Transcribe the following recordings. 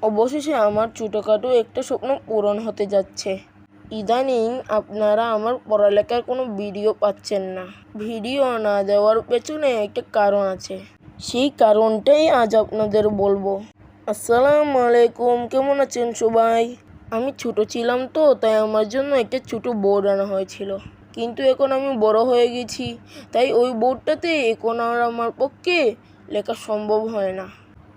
অবশেষে আমার ছোটোখাটো একটা স্বপ্ন পূরণ হতে যাচ্ছে। ইদানিং আপনারা আমার পড়ালেখার কোনো ভিডিও পাচ্ছেন না। ভিডিও না দেওয়ার পেছনে একটা কারণ আছে, সেই কারণটাই আজ আপনাদের বলবো। আসসালামু আলাইকুম, কেমন আছেন সবাই? আমি ছোট ছিলাম তো, তাই আমার জন্য একটা ছোটো বোর্ড আনা হয়েছিল। কিন্তু এখন আমি বড় হয়ে গেছি, তাই ওই বোর্ডটাতে এখন আর আমার পক্ষে লেখা সম্ভব হয় না।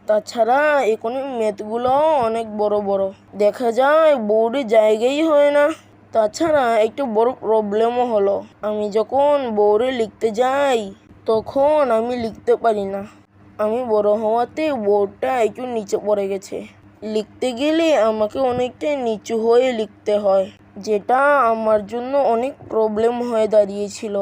তাছাড়া এখন ম্যাথগুলো অনেক বড় বড়, দেখা যায় বোর্ডে জায়গাই হয় না। তাছাড়া একটু বড় প্রবলেমও হলো, আমি যখন বোর্ডে লিখতে যাই তখন আমি লিখতে পারি না। আমি বড় হওয়াতে বোর্ডটা একটু নিচে পড়ে গেছে। লিখতে গেলে আমাকে অনেকটা নিচু হয়ে লিখতে হয়, যেটা আমার জন্য অনেক প্রবলেম হয়ে দাঁড়িয়েছিল।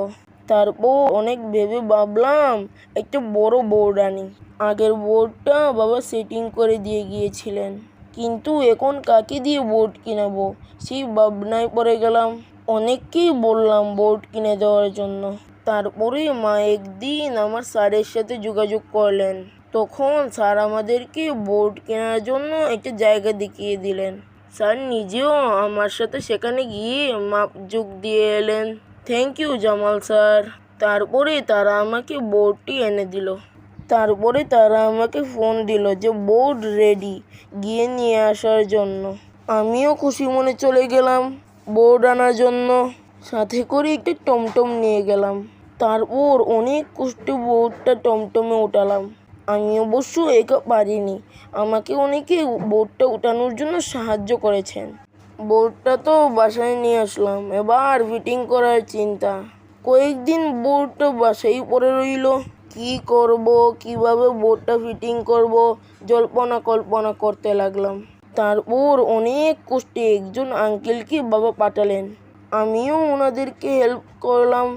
তারপর অনেক ভেবে ভাবলাম একটা বড় বোর্ড আনি। আগের বোর্ডটা বাবা সেটিং করে দিয়ে গিয়েছিলেন, কিন্তু এখন কাকে দিয়ে বোর্ড কিনাবো সেই ভাবনায় পড়ে গেলাম। অনেককেই বললাম বোর্ড কিনে দেওয়ার জন্য। তারপরে মা একদিন আমার স্যারের সাথে যোগাযোগ করলেন। তখন স্যার আমাদেরকে বোর্ড কেনার জন্য একটা জায়গা দেখিয়ে দিলেন। স্যার নিজেও আমার সাথে সেখানে গিয়ে মাপ যোগ দিয়ে এলেন। Thank you Jamal sir. তারপরে তারা আমাকে বোর্ডটি এনে দিল। তারপরে তারা আমাকে ফোন দিল যে বোর্ড রেডি, গিয়ে নিয়ে আসার জন্য। আমিও খুশি মনে চলে গেলাম বোর্ড আনার জন্য। সাথে করে একটা টমটম নিয়ে গেলাম। তারপর অনেক কষ্টে বোর্ডটা টমটমে উঠালাম। আমি অবশ্য একা পারিনি, আমাকে অনেকে বোর্ডটা উঠানোর জন্য সাহায্য করেছেন। বোর্ডটা তো বাসায় নিয়ে আসলাম, এবার ফিটিং করার চিন্তা। কয়েকদিন বোর্ডটা বাসায় পড়ে রইল। কি করব, কিভাবে বোর্ডটা ফিটিং করব, জল্পনা কল্পনা করতে লাগলাম। তারপর অনেক কষ্টে একজন আঙ্কেলকে বাবা পাঠালেন, আমিও ওনাদেরকে হেল্প করলাম।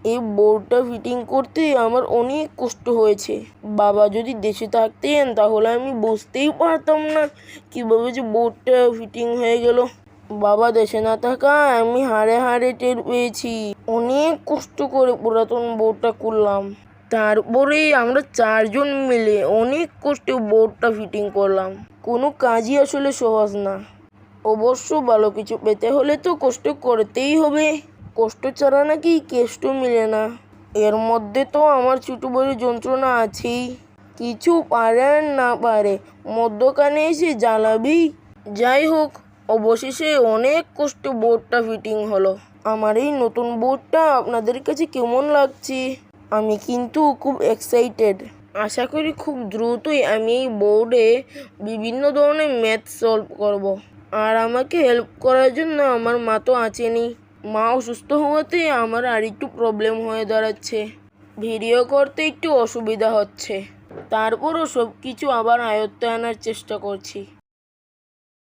এই বোর্ডটা ফিটিং করতে আমার অনেক কষ্ট হয়েছে। বাবা যদি দেশে থাকতেন তাহলে আমি বুঝতেই পারতাম না কিভাবে যে বোর্ডটা ফিটিং হয়ে গেল। বাবা দেশে না থাকায় আমি হাড়ে হাড়ে টের পেয়েছি। অনেক কষ্ট করে পুরাতন বোর্ডটা খুললাম। তারপরে আমরা 4 জন মিলে অনেক কষ্টে বোর্ডটা ফিটিং করলাম। কোনো কাজই আসলে সহজ না। অবশ্য ভালো কিছু পেতে হলে তো কষ্ট করতেই হবে, কষ্ট ছাড়া নাকি কেষ্ট মিলে না। এর মধ্যে তো আমার ছোটো বড় যন্ত্রণা আছেই। কিছু পারে আর না পারে মধ্যখানে এসে জ্বালাবি। যাই হোক, অবশেষে অনেক কষ্টে বোর্ডটা ফিটিং হলো। আমার এই নতুন বোর্ডটা আপনাদের কাছে কেমন লাগছে? আমি কিন্তু খুব এক্সাইটেড। আশা করি খুব দ্রুতই আমি এই বোর্ডে বিভিন্ন ধরনের ম্যাথ সলভ করব। আর আমাকে হেল্প করার জন্য আমার মা তো আছেনই। মা অসুস্থ হওয়াতে আমার আর একটু প্রবলেম হয়ে দাঁড়াচ্ছে, ভিডিও করতে একটু অসুবিধা হচ্ছে। তারপরও সব কিছু আবার আয়ত্তে আনার চেষ্টা করছি।